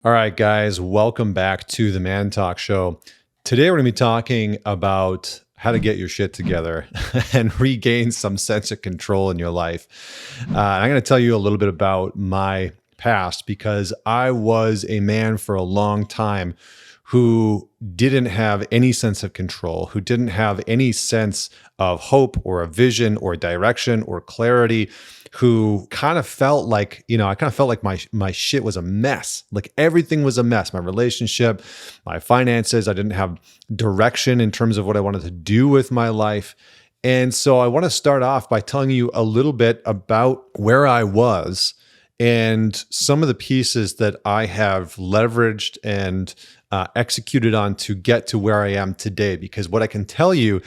All right, guys, welcome back to the Man Talk Show. Today, we're going to be talking about how to get your shit together and regain some sense of control in your life. I'm going to tell you a little bit about my past because I was a man for a long time who didn't have any sense of control, who didn't have any sense of hope or a vision or direction or clarity, who kind of felt like, I kind of felt like my shit was a mess. Like everything was a mess. My relationship, my finances, I didn't have direction in terms of what I wanted to do with my life. And so I want to start off by telling you a little bit about where I was and some of the pieces that I have leveraged and executed on to get to where I am today. Because what I can tell you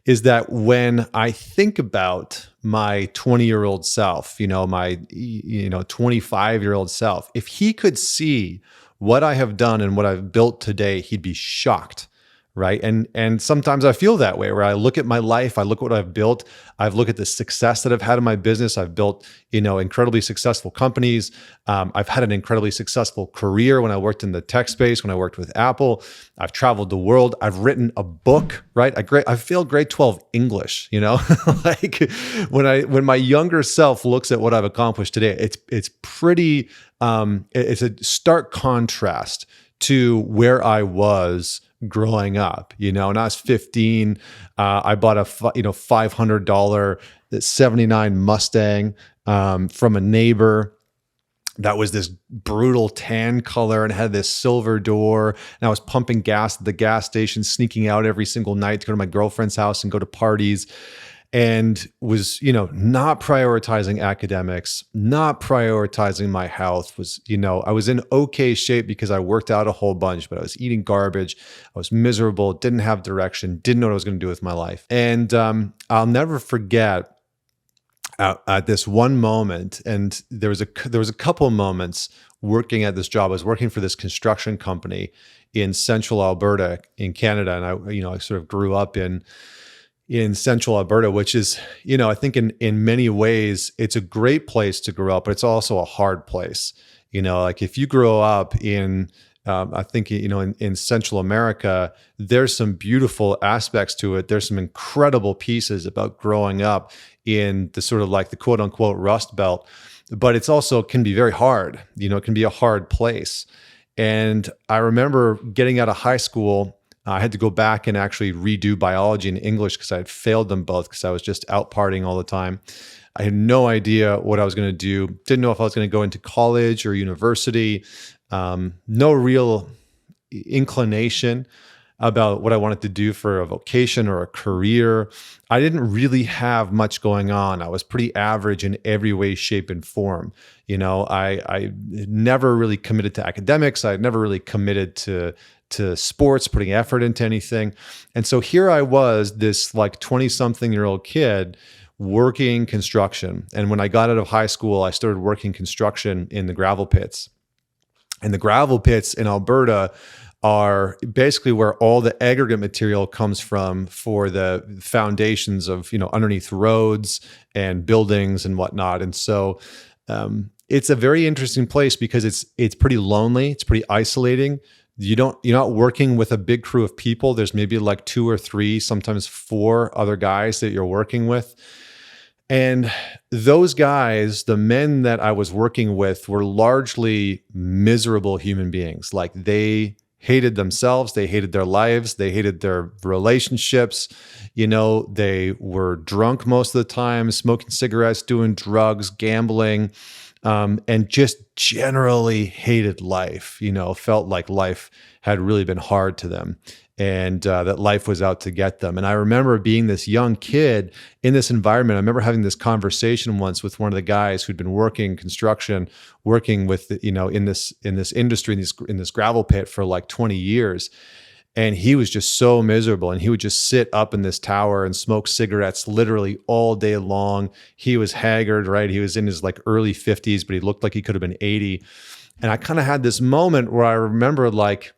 is that when I think about my 20-year-old self, my 25-year-old self, if he could see what I have done and what I've built today, he'd be shocked. Right. And sometimes I feel that way where I look at my life, I look at what I've built, I've looked at the success that I've had in my business. I've built, incredibly successful companies. I've had an incredibly successful career when I worked in the tech space, when I worked with Apple. I've traveled the world. I've written a book, right? I failed grade 12 English, like when my younger self looks at what I've accomplished today, it's pretty, it's a stark contrast to where I was growing up. When I was 15, I bought a $500 '79 Mustang from a neighbor. That was this brutal tan color and had this silver door. And I was pumping gas at the gas station, sneaking out every single night to go to my girlfriend's house and go to parties. And was, not prioritizing academics, not prioritizing my health. I was in okay shape because I worked out a whole bunch, but I was eating garbage. I was miserable, didn't have direction, didn't know what I was going to do with my life. And I'll never forget at this one moment, and there was a couple of moments working at this job. I was working for this construction company in central Alberta in Canada, and I sort of grew up in central Alberta, which is, I think in many ways, it's a great place to grow up, but it's also a hard place. Like if you grow up in, I think, in Central America, there's some beautiful aspects to it. There's some incredible pieces about growing up in the sort of like the quote unquote Rust Belt, but it's also can be very hard. It can be a hard place. And I remember getting out of high school, I had to go back and actually redo biology and English because I had failed them both because I was just out partying all the time. I had no idea what I was going to do. Didn't know if I was going to go into college or university. No real inclination about what I wanted to do for a vocation or a career. I didn't really have much going on. I was pretty average in every way, shape, and form. I never really committed to academics. I had never really committed to sports, putting effort into anything. And so here I was, this like 20-something-year-old kid working construction. And when I got out of high school, I started working construction in the gravel pits. And the gravel pits in Alberta are basically where all the aggregate material comes from for the foundations of, underneath roads and buildings and whatnot. And so it's a very interesting place because it's pretty lonely. It's pretty isolating. You're not working with a big crew of people. There's maybe like 2 or 3, sometimes 4 other guys that you're working with. And those guys, the men that I was working with, were largely miserable human beings. Like they hated themselves, they hated their lives, they hated their relationships. They were drunk most of the time, smoking cigarettes, doing drugs, gambling. And just generally hated life, felt like life had really been hard to them and that life was out to get them. And I remember being this young kid in this environment. I remember having this conversation once with one of the guys who'd been working construction, working with, in this industry, in this gravel pit for like 20 years. And he was just so miserable. And he would just sit up in this tower and smoke cigarettes literally all day long. He was haggard, right? He was in his like early 50s, but he looked like he could have been 80. And I kind of had this moment where I remember like,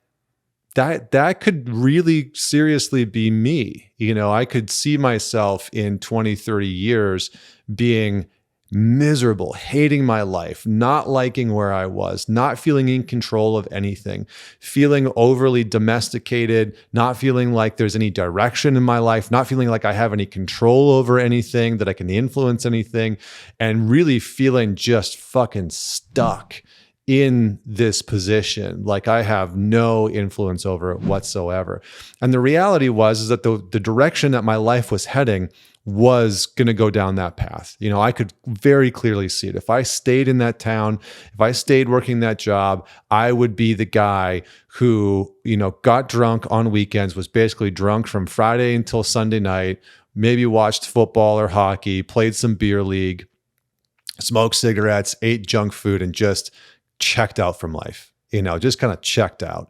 that could really seriously be me. I could see myself in 20, 30 years being miserable, hating my life, not liking where I was, not feeling in control of anything, feeling overly domesticated, not feeling like there's any direction in my life, not feeling like I have any control over anything, that I can influence anything, and really feeling just fucking stuck in this position, like I have no influence over it whatsoever. And the reality is that the direction that my life was heading was going to go down that path. I could very clearly see it. If I stayed in that town, if I stayed working that job, I would be the guy who, got drunk on weekends, was basically drunk from Friday until Sunday night, maybe watched football or hockey, played some beer league, smoked cigarettes, ate junk food, and just checked out from life, just kind of checked out.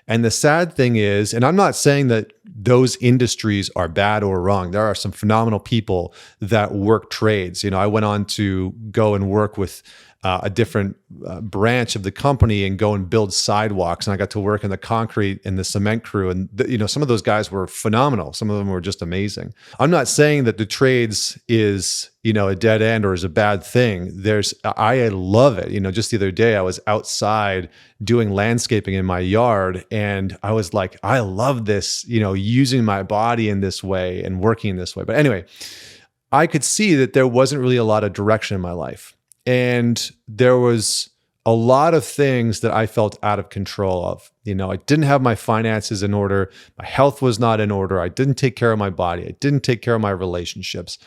And the sad thing is, and I'm not saying that those industries are bad or wrong. There are some phenomenal people that work trades. I went on to go and work with a different branch of the company and go and build sidewalks. And I got to work in the concrete and the cement crew. And some of those guys were phenomenal. Some of them were just amazing. I'm not saying that the trades is, a dead end or is a bad thing. I love it. Just the other day I was outside doing landscaping in my yard and I was like, I love this, using my body in this way and working in this way. But anyway, I could see that there wasn't really a lot of direction in my life. And there was a lot of things that I felt out of control of. I didn't have my finances in order. My health was not in order. I didn't take care of my body. I didn't take care of my relationships.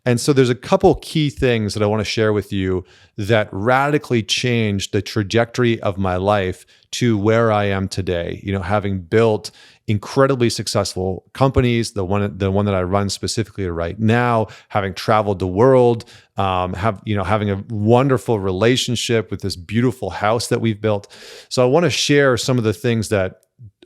And so there's a couple key things that I want to share with you that radically changed the trajectory of my life to where I am today. Having built incredibly successful companies, the one that I run specifically right now, having traveled the world, having a wonderful relationship with this beautiful house that we've built. So I want to share some of the things that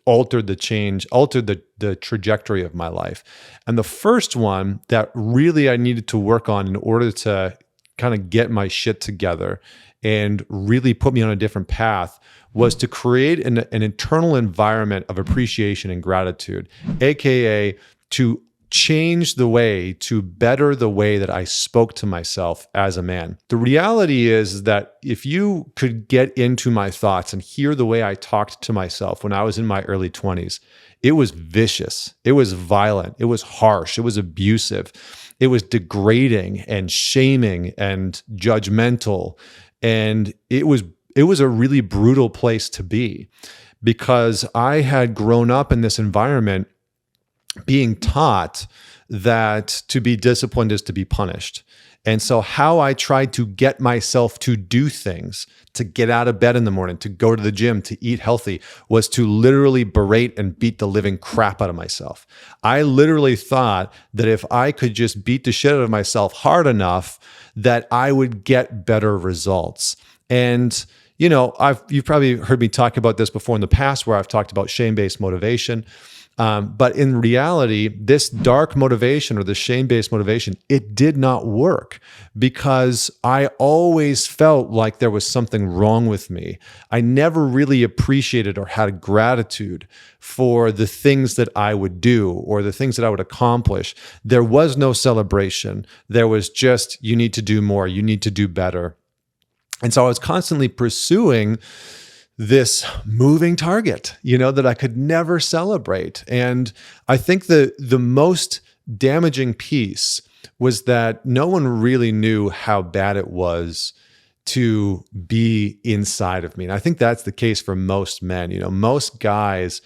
altered the trajectory of my life. And the first one that really I needed to work on in order to kind of get my shit together and really put me on a different path was to create an internal environment of appreciation and gratitude, AKA to change the way, to better the way that I spoke to myself as a man. The reality is that if you could get into my thoughts and hear the way I talked to myself when I was in my early 20s, it was vicious, it was violent, it was harsh, it was abusive, it was degrading and shaming and judgmental. And it was a really brutal place to be because I had grown up in this environment being taught that to be disciplined is to be punished. And so how I tried to get myself to do things, to get out of bed in the morning, to go to the gym, to eat healthy, was to literally berate and beat the living crap out of myself. I literally thought that if I could just beat the shit out of myself hard enough, that I would get better results. And you've probably heard me talk about this before in the past where I've talked about shame-based motivation. But in reality, this dark motivation or the shame-based motivation, it did not work because I always felt like there was something wrong with me. I never really appreciated or had gratitude for the things that I would do or the things that I would accomplish. There was no celebration. There was just, you need to do more, you need to do better. And so I was constantly pursuing this moving target, that I could never celebrate. And I think the most damaging piece was that no one really knew how bad it was to be inside of me. And I think that's the case for most men. Most guys,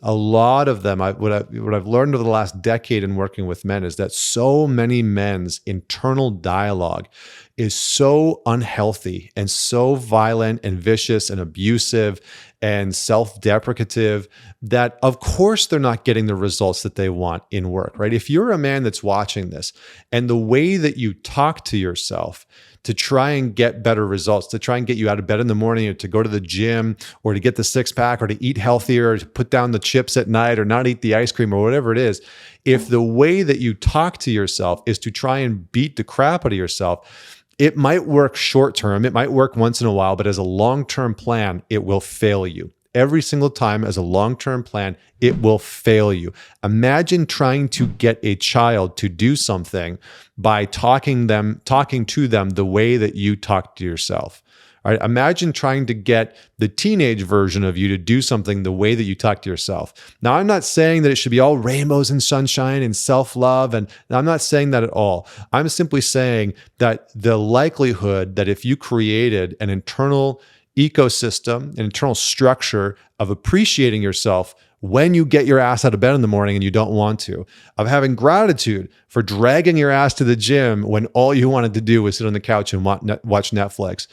a lot of them, what I've learned over the last decade in working with men is that so many men's internal dialogue is so unhealthy and so violent and vicious and abusive and self-deprecative that of course they're not getting the results that they want in work, right? If you're a man that's watching this and the way that you talk to yourself to try and get better results, to try and get you out of bed in the morning or to go to the gym or to get the six pack or to eat healthier or to put down the chips at night or not eat the ice cream or whatever it is, if the way that you talk to yourself is to try and beat the crap out of yourself, it might work short term, it might work once in a while, but as a long-term plan, it will fail you. every single time as a long-term plan, it will fail you. Imagine trying to get a child to do something by talking to them the way that you talk to yourself. All right, imagine trying to get the teenage version of you to do something the way that you talk to yourself. Now, I'm not saying that it should be all rainbows and sunshine and self-love, and I'm not saying that at all. I'm simply saying that the likelihood that if you created an internal ecosystem, an internal structure of appreciating yourself when you get your ass out of bed in the morning and you don't want to, of having gratitude for dragging your ass to the gym when all you wanted to do was sit on the couch and watch Netflix.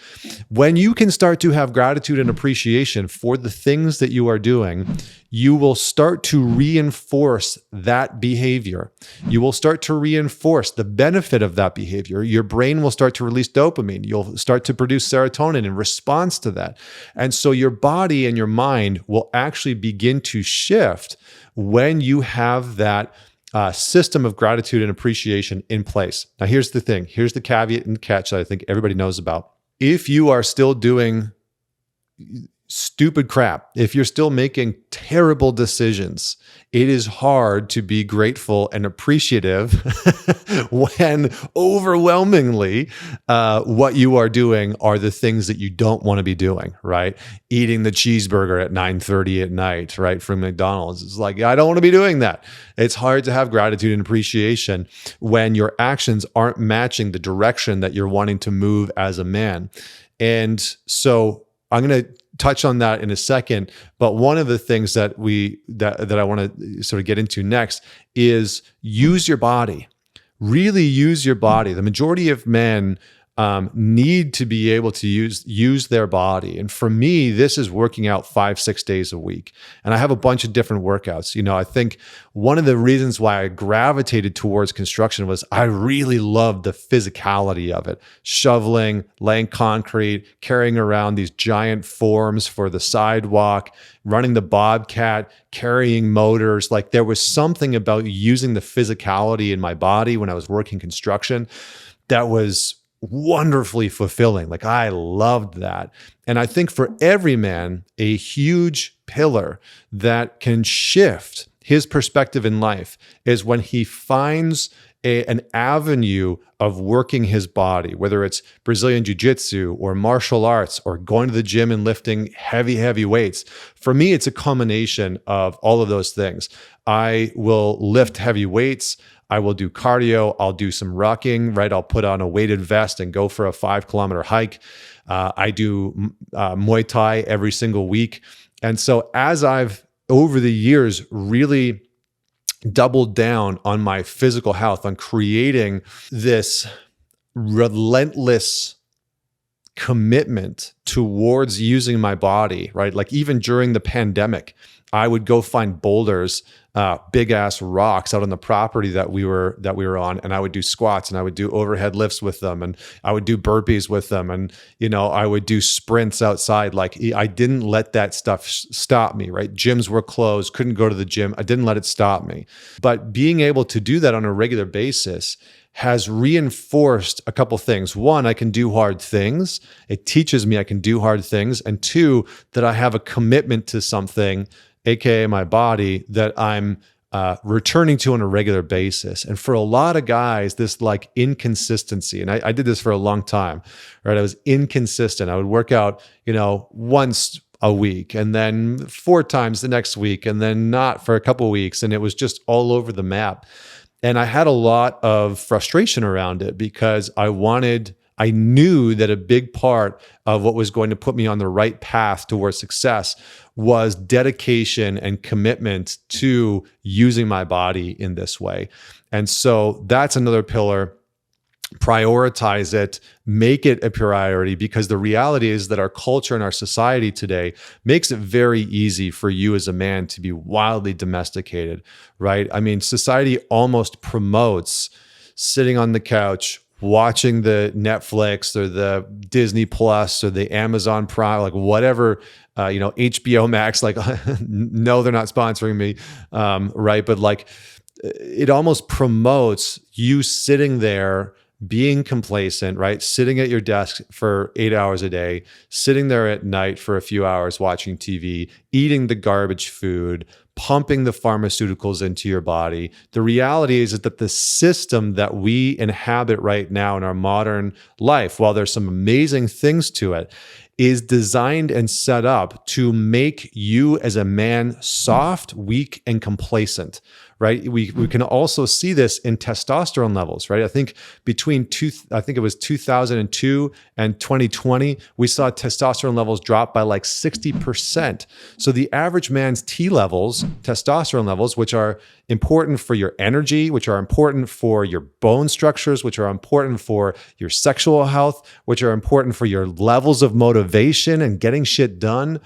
When you can start to have gratitude and appreciation for the things that you are doing, you will start to reinforce that behavior. You will start to reinforce the benefit of that behavior. Your brain will start to release dopamine. You'll start to produce serotonin in response to that. And so your body and your mind will actually begin to shift when you have that system of gratitude and appreciation in place. Now, here's the thing. Here's the caveat and catch that I think everybody knows about. If you are still doing stupid crap, if you're still making terrible decisions, it is hard to be grateful and appreciative when overwhelmingly what you are doing are the things that you don't want to be doing, right? Eating the cheeseburger at 9:30 at night, right, from McDonald's. It's like, I don't want to be doing that. It's hard to have gratitude and appreciation when your actions aren't matching the direction that you're wanting to move as a man. And so I'm going to touch on that in a second, but one of the things that I want to sort of get into next is use your body. Really use your body. The majority of men need to be able to use their body. And for me, this is working out 5-6 days a week. And I have a bunch of different workouts. I think one of the reasons why I gravitated towards construction was I really loved the physicality of it. Shoveling, laying concrete, carrying around these giant forms for the sidewalk, running the bobcat, carrying motors. Like, there was something about using the physicality in my body when I was working construction that was wonderfully fulfilling. Like, I loved that. And I think for every man, a huge pillar that can shift his perspective in life is when he finds an avenue of working his body, whether it's Brazilian jiu-jitsu or martial arts or going to the gym and lifting heavy weights. For me, it's a combination of all of those things. I will lift heavy weights. I will do cardio. I'll do some rucking, right? I'll put on a weighted vest and go for a 5-kilometer hike. I do Muay Thai every single week. And so as I've, over the years, really doubled down on my physical health, on creating this relentless commitment towards using my body, right? Like, even during the pandemic, I would go find boulders, big ass rocks out on the property that we were on, and I would do squats and I would do overhead lifts with them, and I would do burpees with them, and I would do sprints outside. Like, I didn't let that stuff stop me, right? Gyms were closed, couldn't go to the gym. I didn't let it stop me. But being able to do that on a regular basis has reinforced a couple things. One, I can do hard things. It teaches me I can do hard things. And two, that I have a commitment to something, AKA my body, that I'm returning to on a regular basis. And for a lot of guys, this like inconsistency, and I did this for a long time, right? I was inconsistent. I would work out, once a week, and then 4 times the next week, and then not for a couple of weeks. And it was just all over the map. And I had a lot of frustration around it because I knew that a big part of what was going to put me on the right path towards success was dedication and commitment to using my body in this way. And so that's another pillar. Prioritize it, make it a priority, because the reality is that our culture and our society today makes it very easy for you as a man to be wildly domesticated, right? I mean, society almost promotes sitting on the couch, watching the Netflix or the Disney Plus or the Amazon Prime, like whatever, HBO Max, like, no, they're not sponsoring me, right? But like, it almost promotes you sitting there being complacent, right? Sitting at your desk for 8 hours a day, sitting there at night for a few hours watching TV, eating the garbage food, pumping the pharmaceuticals into your body. The reality is that the system that we inhabit right now in our modern life, while there's some amazing things to it, is designed and set up to make you as a man soft, weak, and complacent, right? We can also see this in testosterone levels, right? I think it was 2002 and 2020, we saw testosterone levels drop by like 60%. So the average man's T levels, testosterone levels, which are important for your energy, which are important for your bone structures, which are important for your sexual health, which are important for your levels of motivation and getting shit done,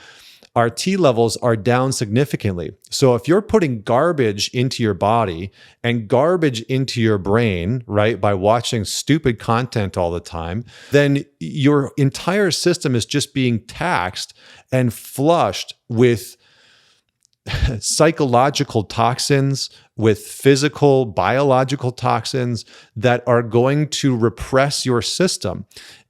our T levels are down significantly. So if you're putting garbage into your body and garbage into your brain, right, by watching stupid content all the time, then your entire system is just being taxed and flushed with psychological toxins, with physical, biological toxins that are going to repress your system.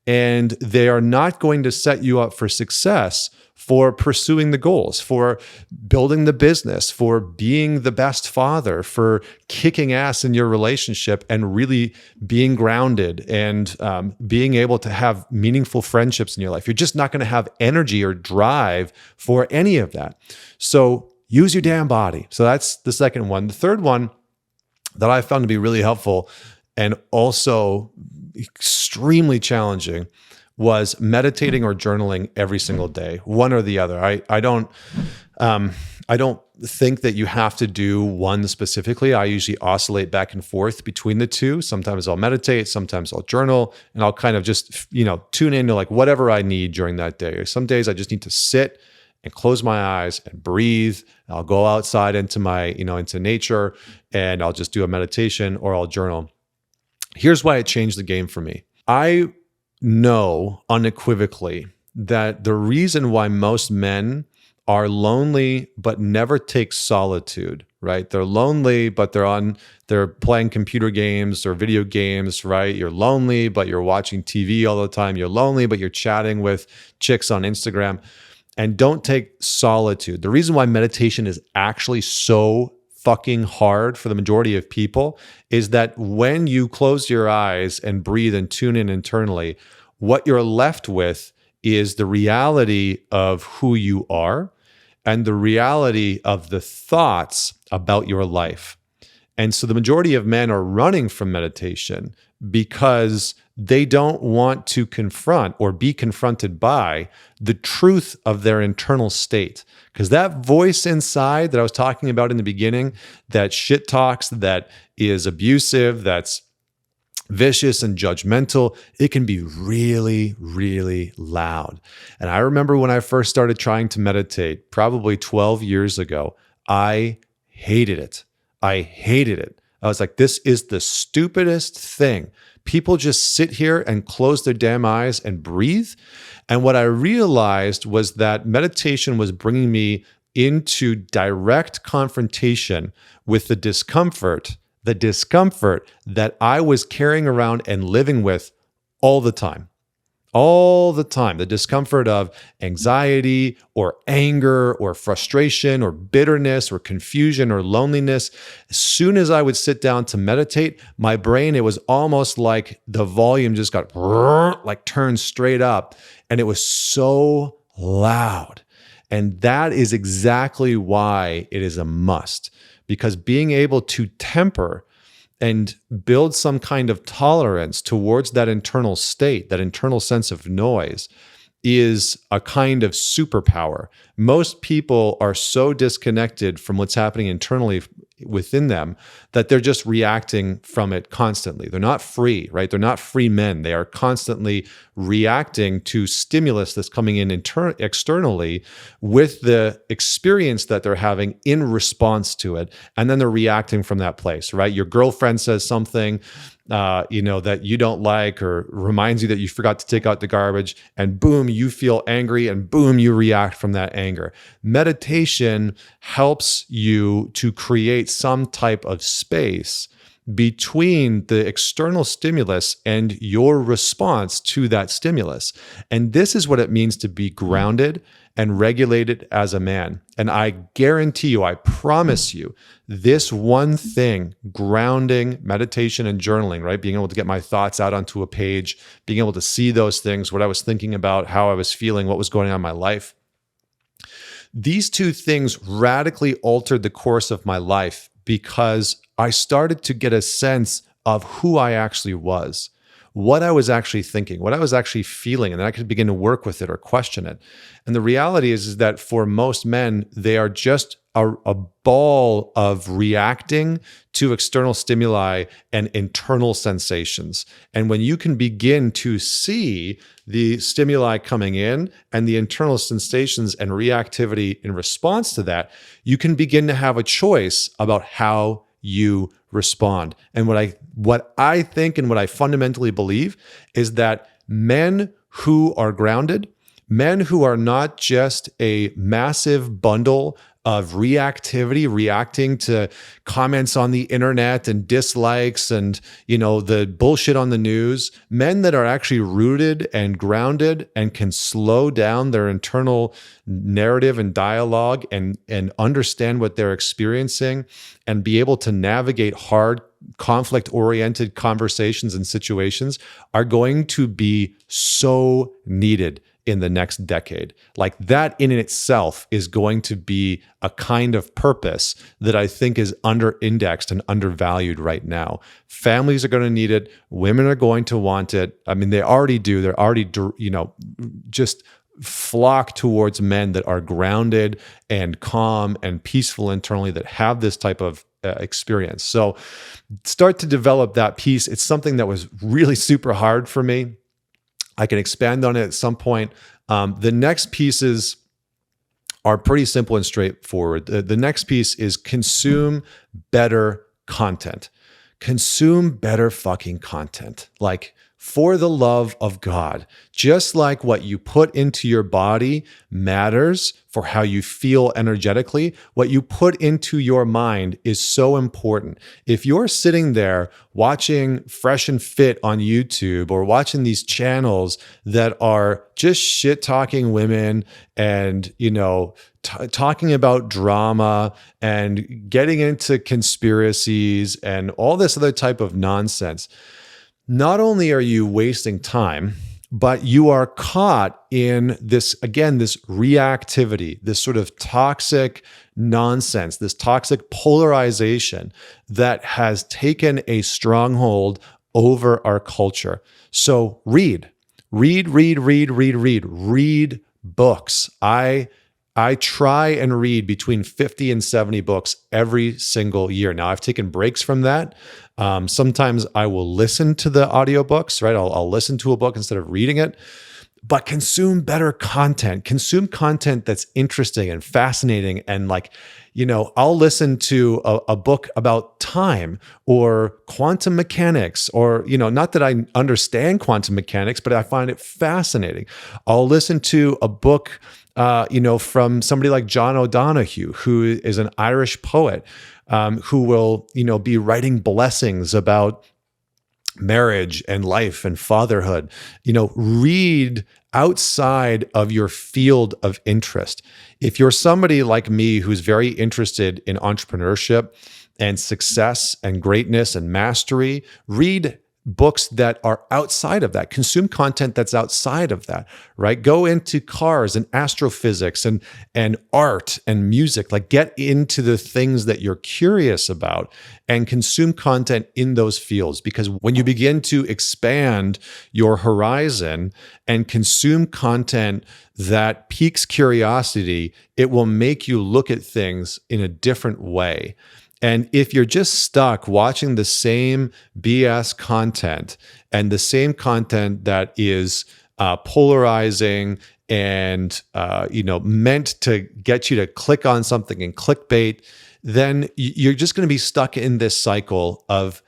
And they are not going to set you up for success for pursuing the goals, for building the business, for being the best father, for kicking ass in your relationship and really being grounded and being able to have meaningful friendships in your life. You're just not going to have energy or drive for any of that. So use your damn body. So that's the second one. The third one that I found to be really helpful and also extremely challenging was meditating or journaling every single day, one or the other. I don't think that you have to do one specifically. I usually oscillate back and forth between the two. Sometimes I'll meditate, sometimes I'll journal, and I'll kind of just, tune into like whatever I need during that day. Some days I just need to sit and close my eyes and breathe. I'll go outside into into nature and I'll just do a meditation or I'll journal. Here's why it changed the game for me. I know unequivocally that the reason why most men are lonely but never take solitude, right? They're lonely, but they're playing computer games or video games, right? You're lonely, but you're watching TV all the time. You're lonely, but you're chatting with chicks on Instagram. And don't take solitude. The reason why meditation is actually so fucking hard for the majority of people is that when you close your eyes and breathe and tune in internally, what you're left with is the reality of who you are and the reality of the thoughts about your life. And so the majority of men are running from meditation because they don't want to confront or be confronted by the truth of their internal state. Because that voice inside that I was talking about in the beginning, that shit talks, that is abusive, that's vicious and judgmental, it can be really, really loud. And I remember when I first started trying to meditate, probably 12 years ago, I hated it. I was like, this is the stupidest thing. People just sit here and close their damn eyes and breathe. And what I realized was that meditation was bringing me into direct confrontation with the discomfort that I was carrying around and living with all the time. The discomfort of anxiety or anger or frustration or bitterness or confusion or loneliness. As soon as I would sit down to meditate, my brain, it was almost like the volume just got like turned straight up, and it was so loud. And that is exactly why it is a must, because being able to temper and build some kind of tolerance towards that internal state, that internal sense of noise, is a kind of superpower. Most people are so disconnected from what's happening internally within them that they're just reacting from it constantly. They're not free, right? They're not free men. They are constantly reacting to stimulus that's coming in externally with the experience that they're having in response to it. And then they're reacting from that place, right? Your girlfriend says something that you don't like or reminds you that you forgot to take out the garbage, and boom, you feel angry, and boom, you react from that anger. Meditation helps you to create some type of space between the external stimulus and your response to that stimulus. And this is what it means to be grounded and regulated as a man. And I guarantee you, I promise you, this one thing, grounding, meditation, and journaling, right? Being able to get my thoughts out onto a page, being able to see those things, what I was thinking about, how I was feeling, what was going on in my life. These two things radically altered the course of my life because I started to get a sense of who I actually was, what I was actually thinking, what I was actually feeling, and then I could begin to work with it or question it. And the reality is that for most men, they are just a ball of reacting to external stimuli and internal sensations. And when you can begin to see the stimuli coming in and the internal sensations and reactivity in response to that, you can begin to have a choice about how you respond. And what I think and what I fundamentally believe is that men who are grounded, men who are not just a massive bundle of reactivity, reacting to comments on the internet and dislikes and, the bullshit on the news, men that are actually rooted and grounded and can slow down their internal narrative and dialogue and understand what they're experiencing and be able to navigate hard conflict-oriented conversations and situations are going to be so needed in the next decade. Like that in itself is going to be a kind of purpose that I think is under-indexed and undervalued right now. Families are going to need it. Women are going to want it. I mean, they already do. They're already, just flock towards men that are grounded and calm and peaceful internally, that have this type of experience. So start to develop that piece. It's something that was really super hard for me. I can expand on it at some point. The next pieces are pretty simple and straightforward. The next piece is consume better content. Consume better fucking content. Like, for the love of God, just like what you put into your body matters for how you feel energetically, what you put into your mind is so important. If you're sitting there watching Fresh and Fit on YouTube or watching these channels that are just shit talking women and, talking about drama and getting into conspiracies and all this other type of nonsense, not only are you wasting time, but you are caught in this reactivity, this sort of toxic nonsense, this toxic polarization that has taken a stronghold over our culture. So read books. I try and read between 50 and 70 books every single year. Now, I've taken breaks from that. Sometimes I will listen to the audiobooks, right? I'll listen to a book instead of reading it. But consume better content. Consume content that's interesting and fascinating. And I'll listen to a book about time or quantum mechanics, or, not that I understand quantum mechanics, but I find it fascinating. I'll listen to a book from somebody like John O'Donohue, who is an Irish poet, who will, be writing blessings about marriage and life and fatherhood. Read outside of your field of interest. If you're somebody like me who's very interested in entrepreneurship and success and greatness and mastery, read books that are outside of that. Consume content that's outside of that, right? Go into cars and astrophysics and art and music. Like, get into the things that you're curious about and consume content in those fields. Because when you begin to expand your horizon and consume content that piques curiosity, it will make you look at things in a different way. And if you're just stuck watching the same BS content and the same content that is polarizing and meant to get you to click on something and clickbait, then you're just going to be stuck in this cycle of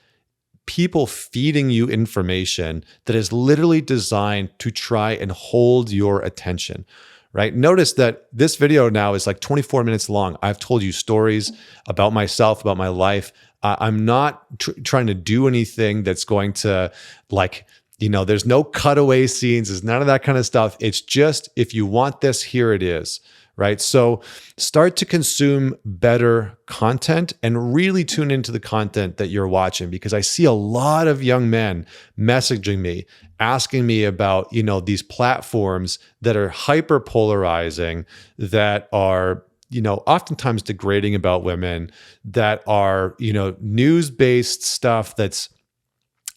people feeding you information that is literally designed to try and hold your attention. right? Notice that this video now is like 24 minutes long. I've told you stories about myself, about my life. I'm not trying to do anything that's going to there's no cutaway scenes. There's none of that kind of stuff. It's just, if you want this, here it is. Right? So start to consume better content and really tune into the content that you're watching, because I see a lot of young men messaging me, asking me about, these platforms that are hyper polarizing, that are, oftentimes degrading about women, that are, news-based stuff that's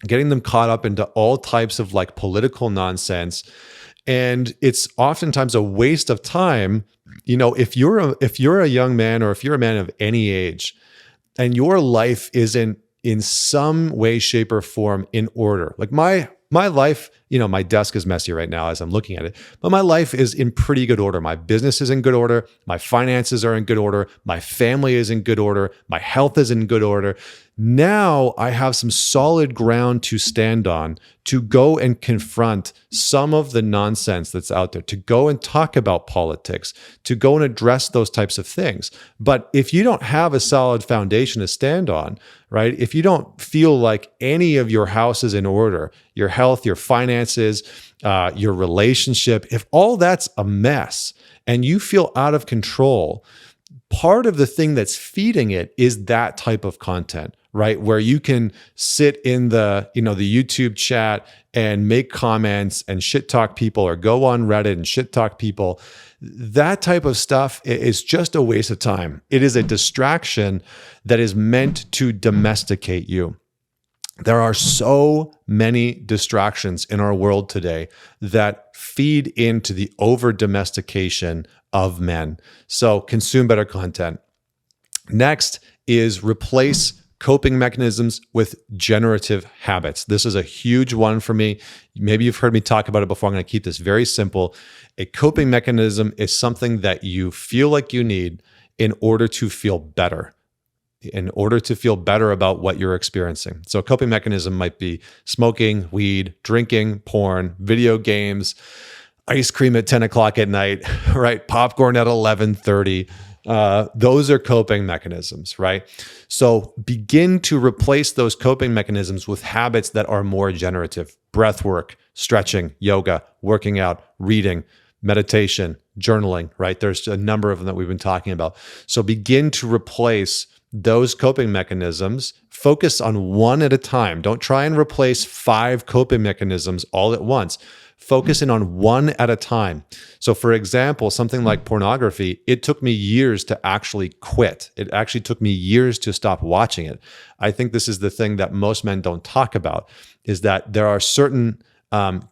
getting them caught up into all types of like political nonsense. And it's oftentimes a waste of time. If you're a young man, or if you're a man of any age, and your life isn't in some way, shape, or form in order, like my life, my desk is messy right now as I'm looking at it, but my life is in pretty good order. My business is in good order. My finances are in good order. My family is in good order. My health is in good order. Now I have some solid ground to stand on, to go and confront some of the nonsense that's out there, to go and talk about politics, to go and address those types of things. But if you don't have a solid foundation to stand on, right? If you don't feel like any of your house is in order, your health, your finances, your relationship, if all that's a mess and you feel out of control, part of the thing that's feeding it is that type of content, right? Where you can sit in the YouTube chat and make comments and shit talk people, or go on Reddit and shit talk people. That type of stuff is just a waste of time. It is a distraction that is meant to domesticate you. There are so many distractions in our world today that feed into the over-domestication of men. So consume better content. Next is replace coping mechanisms with generative habits. This is a huge one for me. Maybe you've heard me talk about it before. I'm going to keep this very simple. A coping mechanism is something that you feel like you need in order to feel better, in order to feel better about what you're experiencing. So a coping mechanism might be smoking, weed, drinking, porn, video games, ice cream at 10 o'clock at night, right? Popcorn at 11:30. Those are coping mechanisms, right? So begin to replace those coping mechanisms with habits that are more generative. Breath work, stretching, yoga, working out, reading, meditation, journaling, right? There's a number of them that we've been talking about. So begin to replace those coping mechanisms. Focus on one at a time. Don't try and replace 5 coping mechanisms all at once. Focus in on one at a time. So for example, something like pornography, it took me years to actually quit. It actually took me years to stop watching it. I think this is the thing that most men don't talk about, is that there are certain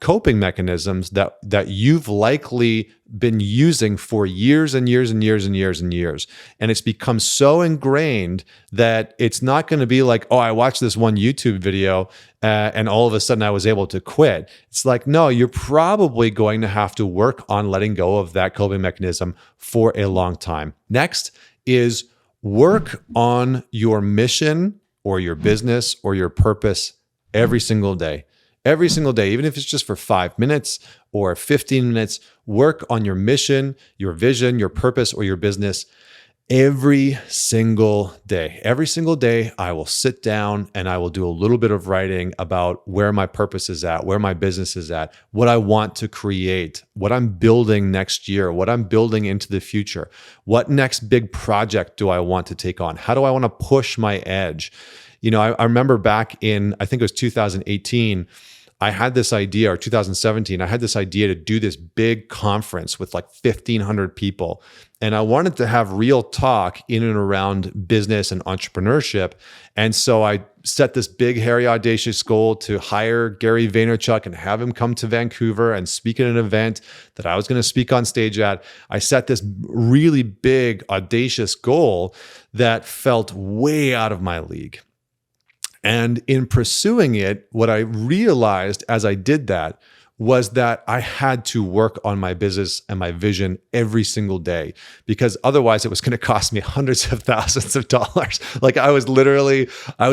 coping mechanisms that you've likely been using for years and years and years and years and years. And it's become so ingrained that it's not going to be like, oh, I watched this one YouTube video and all of a sudden I was able to quit. It's like, no, you're probably going to have to work on letting go of that coping mechanism for a long time. Next is work on your mission or your business or your purpose every single day. Every single day, even if it's just for 5 minutes or 15 minutes, work on your mission, your vision, your purpose, or your business every single day. Every single day, I will sit down and I will do a little bit of writing about where my purpose is at, where my business is at, what I want to create, what I'm building next year, what I'm building into the future, what next big project do I want to take on? How do I want to push my edge? I remember back in, I think it was 2018, I had this idea, or 2017, I had this idea to do this big conference with like 1,500 people. And I wanted to have real talk in and around business and entrepreneurship. And so I set this big, hairy, audacious goal to hire Gary Vaynerchuk and have him come to Vancouver and speak at an event that I was going to speak on stage at. I set this really big, audacious goal that felt way out of my league. And in pursuing it, what I realized as I did that was that I had to work on my business and my vision every single day, because otherwise it was going to cost me hundreds of thousands of dollars. Like I was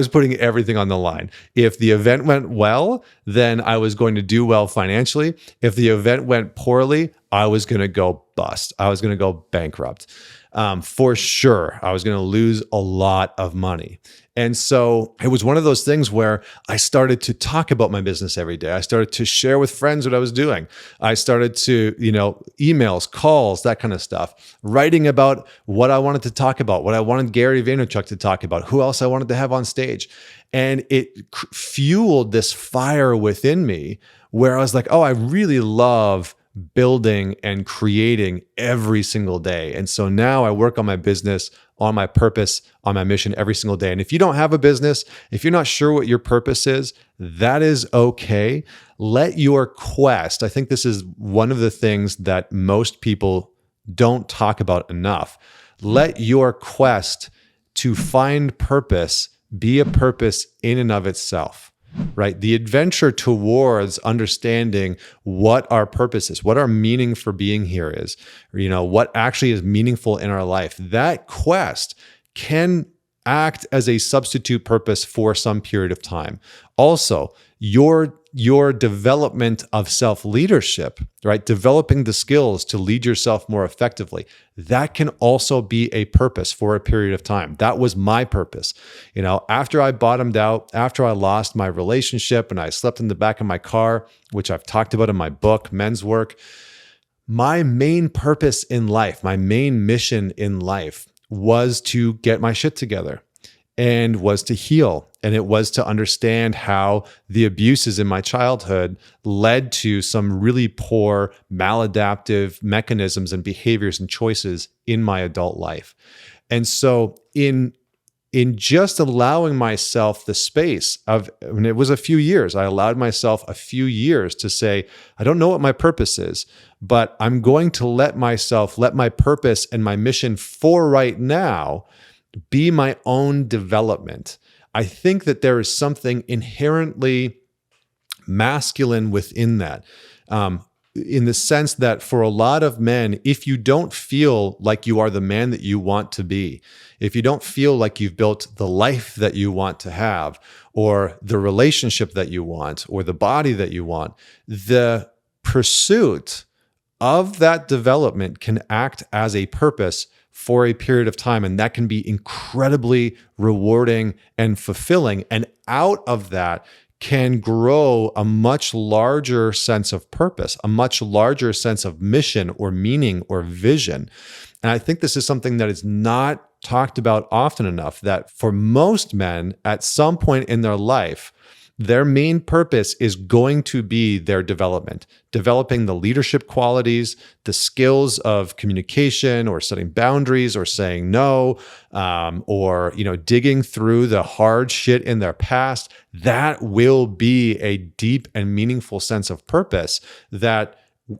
putting everything on the line. If the event went well, then I was going to do well financially. If the event went poorly, I was going to go bust. I was going to go bankrupt. For sure, I was going to lose a lot of money. And so it was one of those things where I started to talk about my business every day. I started to share with friends what I was doing. I started to, emails, calls, that kind of stuff, writing about what I wanted to talk about, what I wanted Gary Vaynerchuk to talk about, who else I wanted to have on stage. And it fueled this fire within me where I was like, oh, I really love building and creating every single day. And so now I work on my business, on my purpose, on my mission every single day. And if you don't have a business, if you're not sure what your purpose is, that is okay. Let your quest, I think this is one of the things that most people don't talk about enough. Let your quest to find purpose be a purpose in and of itself. Right? The adventure towards understanding what our purpose is, what our meaning for being here is, what actually is meaningful in our life. That quest can act as a substitute purpose for some period of time. Also, your development of self-leadership, right? Developing the skills to lead yourself more effectively, that can also be a purpose for a period of time. That was my purpose. After I bottomed out, after I lost my relationship and I slept in the back of my car, which I've talked about in my book, Men's Work, my main purpose in life, my main mission in life was to get my shit together and was to heal. And it was to understand how the abuses in my childhood led to some really poor maladaptive mechanisms and behaviors and choices in my adult life. And so in just allowing myself the space of, it was a few years, I allowed myself a few years to say, I don't know what my purpose is, but I'm going to let my purpose and my mission for right now be my own development. I think that there is something inherently masculine within that, in the sense that for a lot of men, if you don't feel like you are the man that you want to be, if you don't feel like you've built the life that you want to have, or the relationship that you want, or the body that you want, the pursuit of that development can act as a purpose for a period of time. And that can be incredibly rewarding and fulfilling. And out of that can grow a much larger sense of purpose, a much larger sense of mission or meaning or vision. And I think this is something that is not talked about often enough, that for most men at some point in their life, their main purpose is going to be their development, developing the leadership qualities, the skills of communication or setting boundaries or saying no, or digging through the hard shit in their past. That will be a deep and meaningful sense of purpose that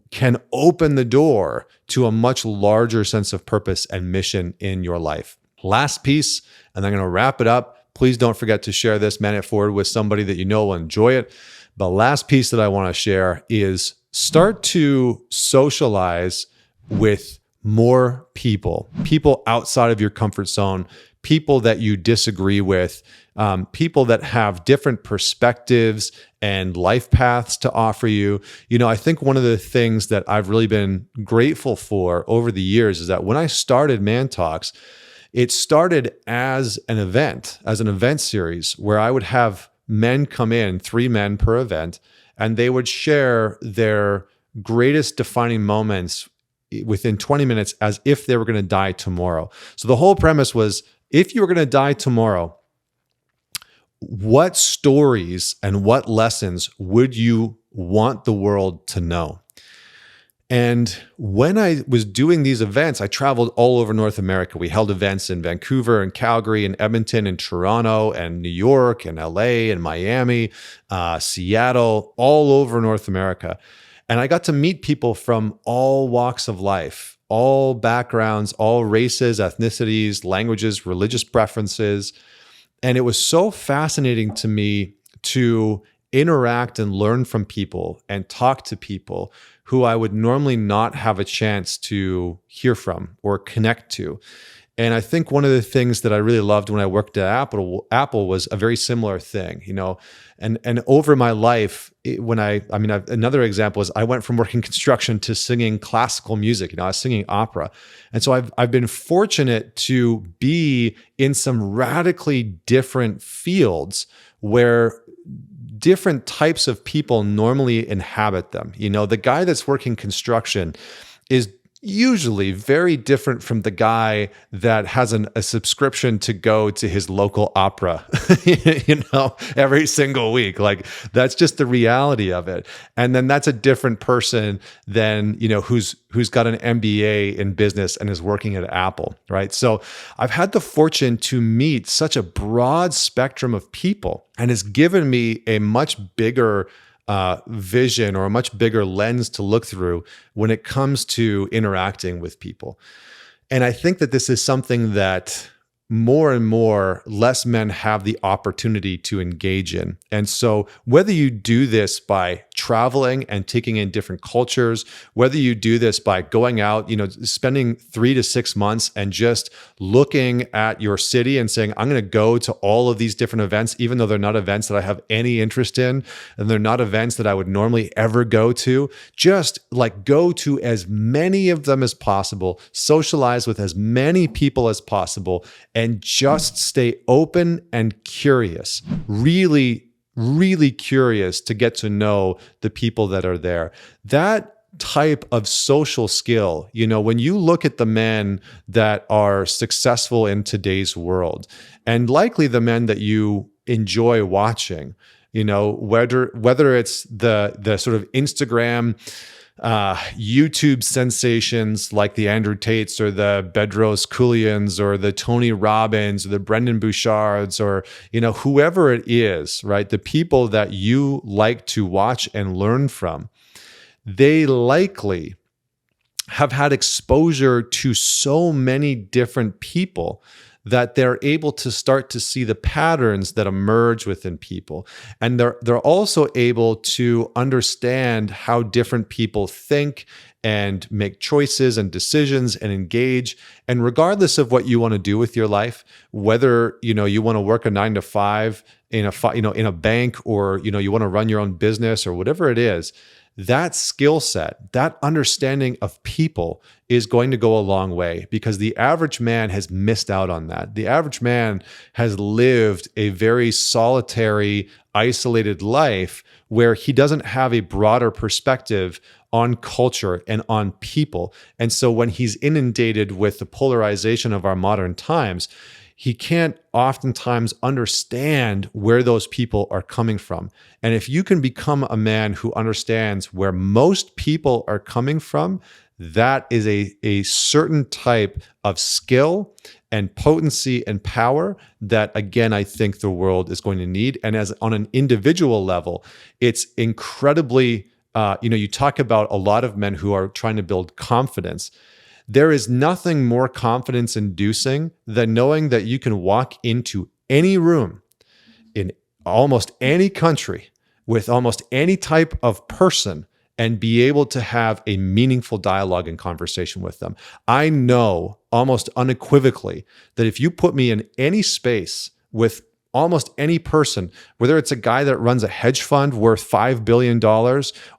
can open the door to a much larger sense of purpose and mission in your life. Last piece, and I'm going to wrap it up. Please don't forget to share this, man it forward with somebody that you know will enjoy it. The last piece that I want to share is start to socialize with more people outside of your comfort zone, people that you disagree with, people that have different perspectives and life paths to offer you. I think one of the things that I've really been grateful for over the years is that when I started Man Talks, it started as an event series where I would have men come in, 3 men per event, and they would share their greatest defining moments within 20 minutes as if they were going to die tomorrow. So the whole premise was, if you were going to die tomorrow, what stories and what lessons would you want the world to know? And when I was doing these events, I traveled all over North America. We held events in Vancouver and Calgary and Edmonton and Toronto and New York and LA and Miami, Seattle, all over North America. And I got to meet people from all walks of life, all backgrounds, all races, ethnicities, languages, religious preferences. And it was so fascinating to me to interact and learn from people and talk to people who I would normally not have a chance to hear from or connect to. And I think one of the things that I really loved when I worked at Apple was a very similar thing, and over my life, another example is I went from working construction to singing classical music. I was singing opera. And so I've been fortunate to be in some radically different fields where different types of people normally inhabit them. The guy that's working construction is usually very different from the guy that has a subscription to go to his local opera, every single week. Like, that's just the reality of it. And then that's a different person than, who's got an MBA in business and is working at Apple, right? So I've had the fortune to meet such a broad spectrum of people, and it's given me a much bigger vision or a much bigger lens to look through when it comes to interacting with people. And I think that this is something that more and more less men have the opportunity to engage in. And so whether you do this by traveling and taking in different cultures, whether you do this by going out, spending 3 to 6 months and just looking at your city and saying, I'm going to go to all of these different events, even though they're not events that I have any interest in, and they're not events that I would normally ever go to, just like go to as many of them as possible, socialize with as many people as possible, and just stay open and curious, really curious to get to know the people that are there. That type of social skill, when you look at the men that are successful in today's world, and likely the men that you enjoy watching, whether it's the sort of Instagram YouTube sensations like the Andrew Tates or the Bedros Keuilians or the Tony Robbins or the Brendan Bouchards or, whoever it is, right? The people that you like to watch and learn from, they likely have had exposure to so many different people that they're able to start to see the patterns that emerge within people. And they're also able to understand how different people think and make choices and decisions and engage. And regardless of what you want to do with your life, whether you want to work a 9 to 5 in a bank, or you want to run your own business or whatever it is, that skill set, that understanding of people is going to go a long way, because the average man has missed out on that. The average man has lived a very solitary, isolated life where he doesn't have a broader perspective on culture and on people. And so when he's inundated with the polarization of our modern times, he can't oftentimes understand where those people are coming from. And if you can become a man who understands where most people are coming from, that is a certain type of skill and potency and power that, again, I think the world is going to need. And as on an individual level, it's incredibly, you talk about a lot of men who are trying to build confidence. There is nothing more confidence-inducing than knowing that you can walk into any room in almost any country with almost any type of person and be able to have a meaningful dialogue and conversation with them. I know almost unequivocally that if you put me in any space with almost any person, whether it's a guy that runs a hedge fund worth $5 billion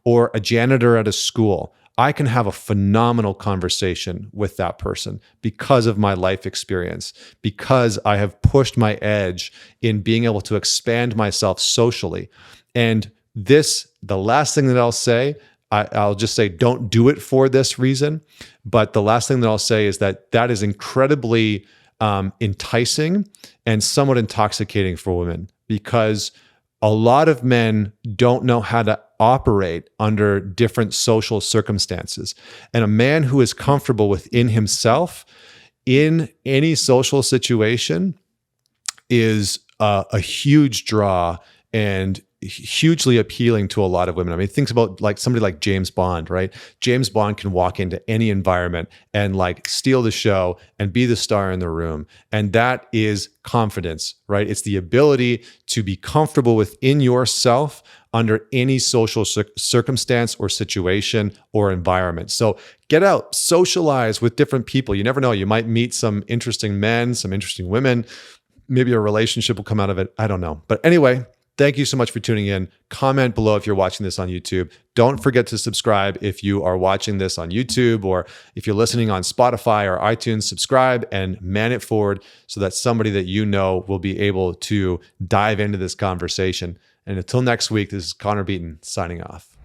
or a janitor at a school, I can have a phenomenal conversation with that person because of my life experience, because I have pushed my edge in being able to expand myself socially. And the last thing that I'll say, I'll just say, don't do it for this reason. But the last thing that I'll say is that is incredibly enticing and somewhat intoxicating for women, because a lot of men don't know how to operate under different social circumstances. And a man who is comfortable within himself in any social situation is a huge draw and hugely appealing to a lot of women. I mean, think about like somebody like James Bond, right? James Bond can walk into any environment and like steal the show and be the star in the room. And that is confidence, right? It's the ability to be comfortable within yourself under any social circumstance or situation or environment. So get out, socialize with different people. You never know. You might meet some interesting men, some interesting women. Maybe a relationship will come out of it. I don't know. But anyway, thank you so much for tuning in. Comment below if you're watching this on YouTube. Don't forget to subscribe if you are watching this on YouTube, or if you're listening on Spotify or iTunes, subscribe and man it forward so that somebody that you know will be able to dive into this conversation. And until next week, this is Connor Beaton signing off.